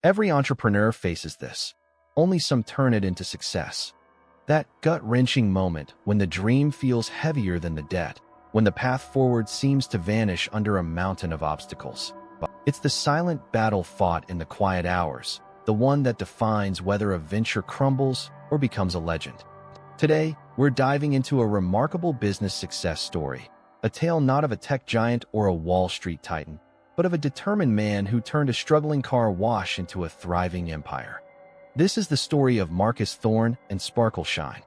Every entrepreneur faces this. Only some turn it into success. That gut-wrenching moment when the dream feels heavier than the debt, when the path forward seems to vanish under a mountain of obstacles. It's the silent battle fought in the quiet hours, the one that defines whether a venture crumbles or becomes a legend. Today, we're diving into a remarkable business success story, a tale not of a tech giant or a Wall Street titan, but of a determined man who turned a struggling car wash into a thriving empire. This is the story of Marcus Thorne and Sparkle Shine.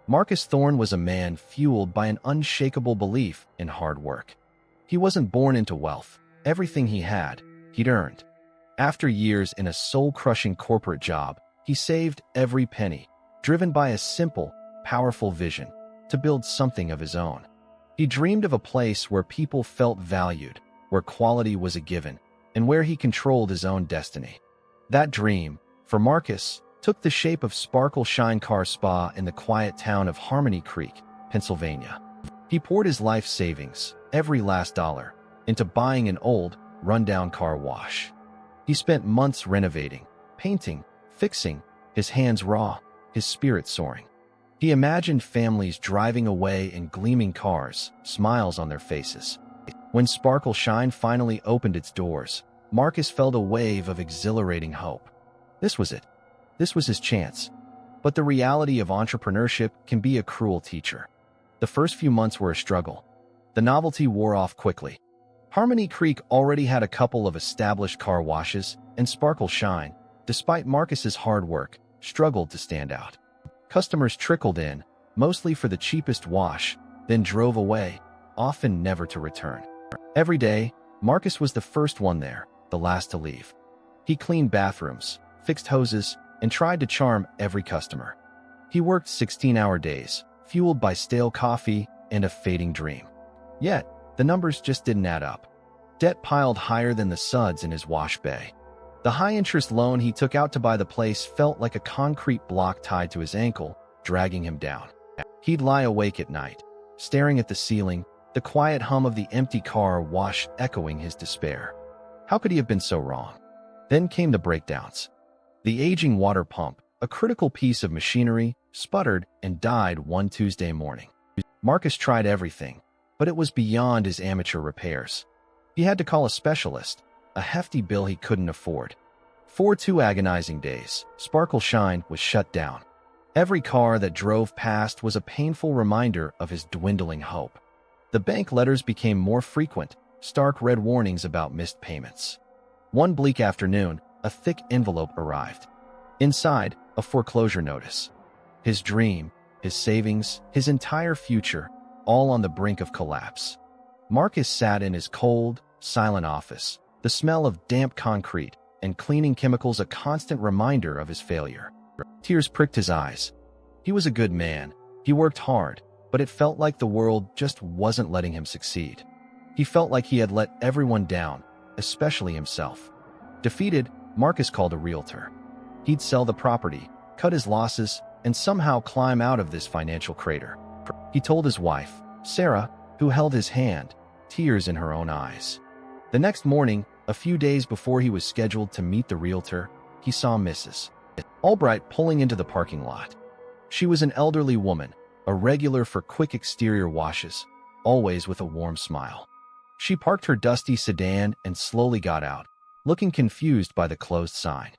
Marcus Thorne was a man fueled by an unshakable belief in hard work. He wasn't born into wealth. Everything he had, he'd earned. After years in a soul-crushing corporate job, he saved every penny, driven by a simple, powerful vision to build something of his own. He dreamed of a place where people felt valued, where quality was a given, and where he controlled his own destiny. That dream, for Marcus, took the shape of Sparkle Shine Car Spa in the quiet town of Harmony Creek, Pennsylvania. He poured his life savings, every last dollar, into buying an old, rundown car wash. He spent months renovating, painting, fixing, his hands raw, his spirit soaring. He imagined families driving away in gleaming cars, smiles on their faces. When Sparkle Shine finally opened its doors, Marcus felt a wave of exhilarating hope. This was it. This was his chance. But the reality of entrepreneurship can be a cruel teacher. The first few months were a struggle. The novelty wore off quickly. Harmony Creek already had a couple of established car washes, and Sparkle Shine, despite Marcus's hard work, struggled to stand out. Customers trickled in, mostly for the cheapest wash, then drove away, often never to return. Every day, Marcus was the first one there, the last to leave. He cleaned bathrooms, fixed hoses, and tried to charm every customer. He worked 16-hour days, fueled by stale coffee and a fading dream. Yet, the numbers just didn't add up. Debt piled higher than the suds in his wash bay. The high-interest loan he took out to buy the place felt like a concrete block tied to his ankle, dragging him down. He'd lie awake at night, staring at the ceiling, the quiet hum of the empty car wash echoing his despair. How could he have been so wrong? Then came the breakdowns. The aging water pump, a critical piece of machinery, sputtered and died one Tuesday morning. Marcus tried everything, but it was beyond his amateur repairs. He had to call a specialist, a hefty bill he couldn't afford. For 2 agonizing days, Sparkle Shine was shut down. Every car that drove past was a painful reminder of his dwindling hope. The bank letters became more frequent, stark red warnings about missed payments. One bleak afternoon, a thick envelope arrived. Inside, a foreclosure notice. His dream, his savings, his entire future, all on the brink of collapse. Marcus sat in his cold, silent office, the smell of damp concrete and cleaning chemicals a constant reminder of his failure. Tears pricked his eyes. He was a good man. He worked hard, but it felt like the world just wasn't letting him succeed. He felt like he had let everyone down, especially himself. Defeated, Marcus called a realtor. He'd sell the property, cut his losses, and somehow climb out of this financial crater. He told his wife, Sarah, who held his hand, tears in her own eyes. The next morning, a few days before he was scheduled to meet the realtor, he saw Mrs. Albright pulling into the parking lot. She was an elderly woman, a regular for quick exterior washes, always with a warm smile. She parked her dusty sedan and slowly got out, looking confused by the closed sign.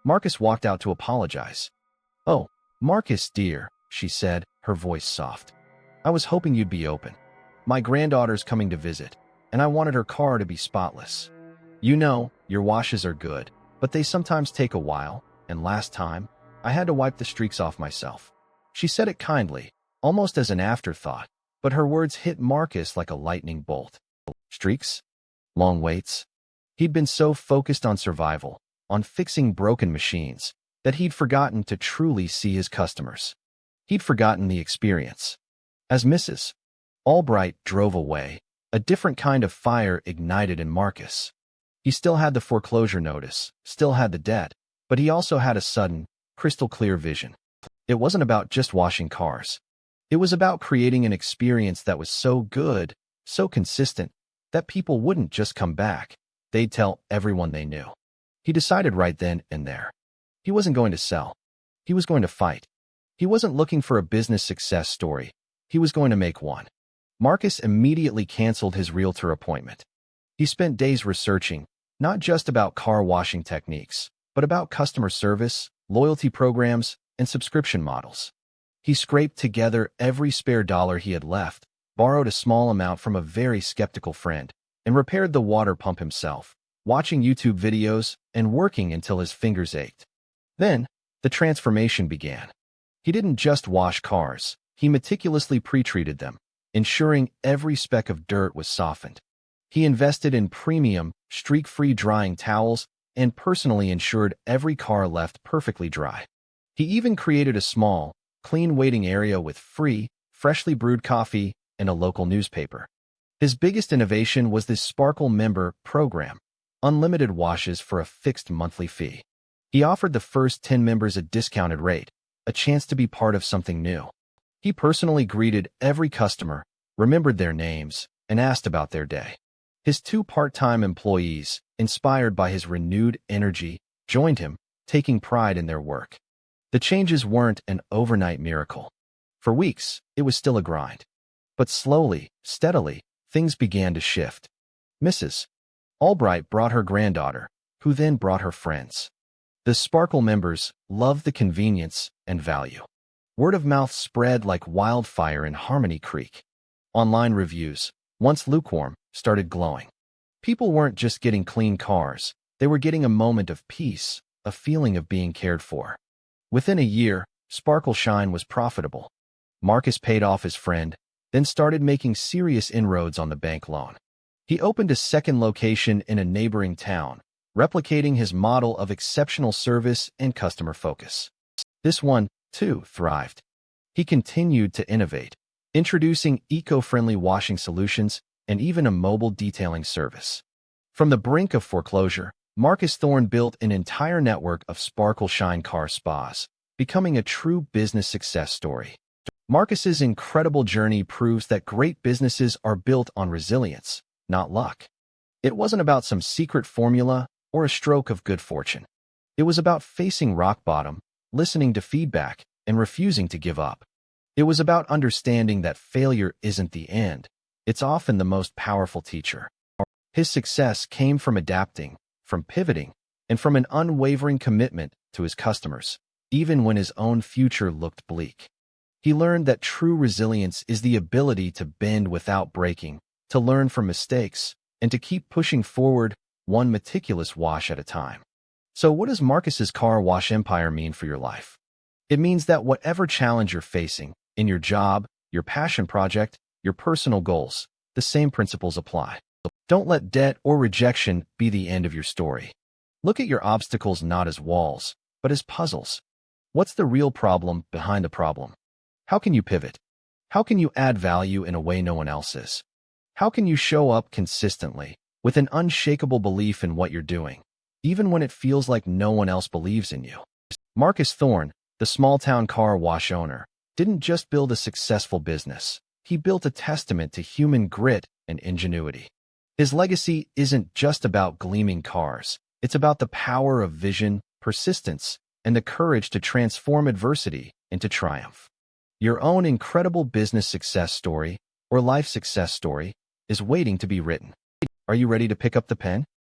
Marcus walked out to apologize. "Oh, Marcus, dear," she said, her voice soft. "I was hoping you'd be open. My granddaughter's coming to visit, and I wanted her car to be spotless. You know, your washes are good, but they sometimes take a while, and last time, I had to wipe the streaks off myself." She said it kindly, almost as an afterthought, but her words hit Marcus like a lightning bolt. Streaks? Long waits? He'd been so focused on survival, on fixing broken machines, that he'd forgotten to truly see his customers. He'd forgotten the experience. As Mrs. Albright drove away, a different kind of fire ignited in Marcus. He still had the foreclosure notice, still had the debt, but he also had a sudden, crystal-clear vision. It wasn't about just washing cars. It was about creating an experience that was so good, so consistent, that people wouldn't just come back. They'd tell everyone they knew. He decided right then and there. He wasn't going to sell. He was going to fight. He wasn't looking for a business success story. He was going to make one. Marcus immediately canceled his realtor appointment. He spent days researching, not just about car washing techniques, but about customer service, loyalty programs, and subscription models. He scraped together every spare dollar he had left, borrowed a small amount from a very skeptical friend, and repaired the water pump himself, watching YouTube videos and working until his fingers ached. Then, the transformation began. He didn't just wash cars, he meticulously pre-treated them, ensuring every speck of dirt was softened. He invested in premium, streak-free drying towels and personally ensured every car left perfectly dry. He even created a small, clean waiting area with free, freshly brewed coffee and a local newspaper. His biggest innovation was this Sparkle member program, unlimited washes for a fixed monthly fee. He offered the first 10 members a discounted rate, a chance to be part of something new. He personally greeted every customer, remembered their names, and asked about their day. His 2 part-time employees, inspired by his renewed energy, joined him, taking pride in their work. The changes weren't an overnight miracle. For weeks, it was still a grind. But slowly, steadily, things began to shift. Mrs. Albright brought her granddaughter, who then brought her friends. The Sparkle members loved the convenience and value. Word of mouth spread like wildfire in Harmony Creek. Online reviews, once lukewarm, started glowing. People weren't just getting clean cars, they were getting a moment of peace, a feeling of being cared for. Within a year, Sparkle Shine was profitable. Marcus paid off his friend, then started making serious inroads on the bank loan. He opened a second location in a neighboring town, replicating his model of exceptional service and customer focus. This one, too, thrived. He continued to innovate, introducing eco-friendly washing solutions and even a mobile detailing service. From the brink of foreclosure, Marcus Thorne built an entire network of Sparkle Shine car spas, becoming a true business success story. Marcus's incredible journey proves that great businesses are built on resilience, not luck. It wasn't about some secret formula or a stroke of good fortune. It was about facing rock bottom, listening to feedback, and refusing to give up. It was about understanding that failure isn't the end. It's often the most powerful teacher. His success came from adapting, from pivoting, and from an unwavering commitment to his customers, even when his own future looked bleak. He learned that true resilience is the ability to bend without breaking, to learn from mistakes, and to keep pushing forward one meticulous wash at a time. So what does Marcus's car wash empire mean for your life? It means that whatever challenge you're facing, in your job, your passion project, your personal goals, the same principles apply. Don't let debt or rejection be the end of your story. Look at your obstacles not as walls, but as puzzles. What's the real problem behind the problem? How can you pivot? How can you add value in a way no one else is? How can you show up consistently, with an unshakable belief in what you're doing, even when it feels like no one else believes in you? Marcus Thorne, the small-town car wash owner, didn't just build a successful business. He built a testament to human grit and ingenuity. His legacy isn't just about gleaming cars. It's about the power of vision, persistence, and the courage to transform adversity into triumph. Your own incredible business success story or life success story is waiting to be written. Are you ready to pick up the pen?